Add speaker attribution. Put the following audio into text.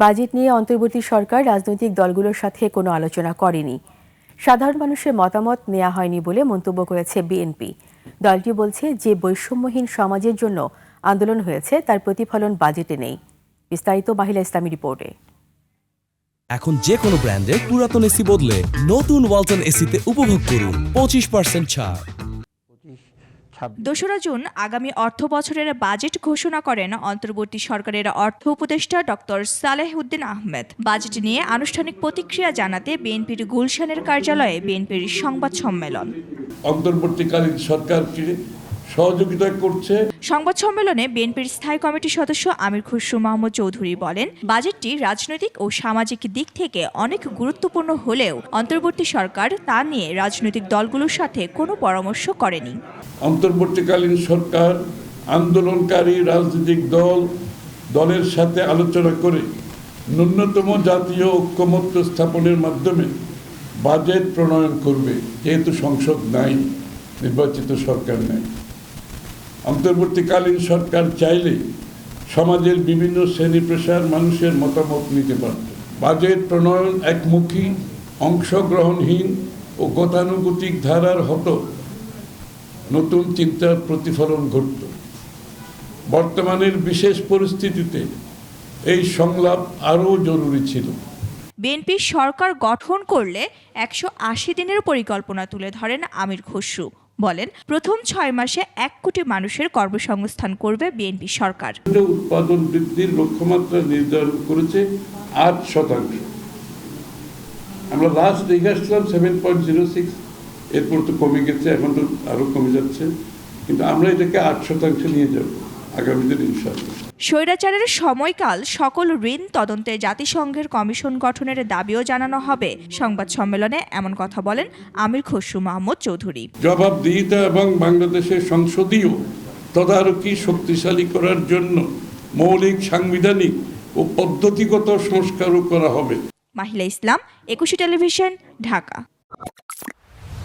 Speaker 1: Budget নিয়ে অন্তর্বর্তী সরকার রাজনৈতিক দলগুলোর সাথে কোনো আলোচনা করেনি। সাধারণ মানুষের মতামত নেওয়া হয়নি বলে মন্তব্য করেছে বিএনপি। দলটি বলছে, যে বৈষম্যহীন সমাজের জন্য আন্দোলন হয়েছে তার প্রতিফলন বাজেটে নেই। বিস্তারিত মাহিলা ইসলামী রিপোর্টে।
Speaker 2: এখন যে কোনো ব্র্যান্ডের পুরাতন এসি বদলে নতুন ওয়ালটন এসিতে উপভোগ করুন 25% ছাড়।
Speaker 3: ২রা জুন আগামী অর্থ বছরের বাজেট ঘোষণা করেন অন্তর্বর্তী সরকারের অর্থ উপদেষ্টা ডক্টর সালেহ উদ্দিন আহমেদ। বাজেট নিয়ে আনুষ্ঠানিক প্রতিক্রিয়া জানাতে বিএনপির গুলশানের কার্যালয়ে বিএনপির সংবাদ সম্মেলন।
Speaker 4: অন্তর্বর্তীকালীন সরকারকে সহযোগিতা করছে।
Speaker 3: সংবাদ সম্মেলনে বিএনপির স্থায়ী কমিটির সদস্য আমির খুসরু মাহমুদ চৌধুরী বলেন, বাজেটটি রাজনৈতিক ও সামাজিক দিক থেকে অনেক গুরুত্বপূর্ণ হলেও অন্তর্বর্তী সরকার তা নিয়ে রাজনৈতিক দলগুলোর সাথে কোনো পরামর্শ করেনি।
Speaker 4: অন্তর্বর্তীকালীন সরকার আন্দোলনকারী রাজনৈতিক দলের সাথে আলোচনা করে ন্যূনতম জাতীয় ঐক্যমত্য স্থাপনের মাধ্যমে বাজেট প্রণয়ন করবে। যেহেতু সংসদ নাই, নির্বাচিত সরকার নেই, অন্তর্বর্তীকালীন সরকার চাইলে সমাজের বিভিন্ন শ্রেণী পেশার মানুষের মতামত নিতে পারত। বাজেট প্রণয়ন একমুখী, অংশগ্রহণহীন ও গতানুগতিক ধারার হতো নতুন চিন্তার প্রতিফলন ঘটত। বর্তমানের বিশেষ পরিস্থিতিতে এই সংলাপ আরও জরুরি ছিল।
Speaker 3: বিএনপি সরকার গঠন করলে ১৮০ দিনের পরিকল্পনা তুলে ধরেন আমির খুসরু। বলেন, প্রথম ৬ মাসে ১ কোটি মানুষের কর্মসংস্থান করবে বিএনপি সরকার।
Speaker 4: উৎপাদন বৃদ্ধির লক্ষ্যমাত্রা নির্ধারণ করেছে ৮%। আমরা লাস্ট দেখে আসলাম 7.06, এরপর তো কমে গেছে, এখন তো আরো কমে যাচ্ছে, কিন্তু আমরা এটাকে ৮% নিয়ে যাব আগামী দিন ইনশাআল্লাহ।
Speaker 3: স্বৈরাচারের সময়কাল সকল ঋণ তদন্তে জাতিসংঘের কমিশন গঠনের দাবিও জানানো হবে। সংবাদ সম্মেলনে এমন কথা বলেন আমির খুসরু মাহমুদ চৌধুরী।
Speaker 4: জবাবদিহিতা এবং বাংলাদেশের সংসদীয় তদারকি শক্তিশালী করার জন্য মৌলিক সাংবিধানিক ও পদ্ধতিগত সংস্কারও করা হবে।
Speaker 3: মাহিলা ইসলাম, ২১ টেলিভিশন, ঢাকা।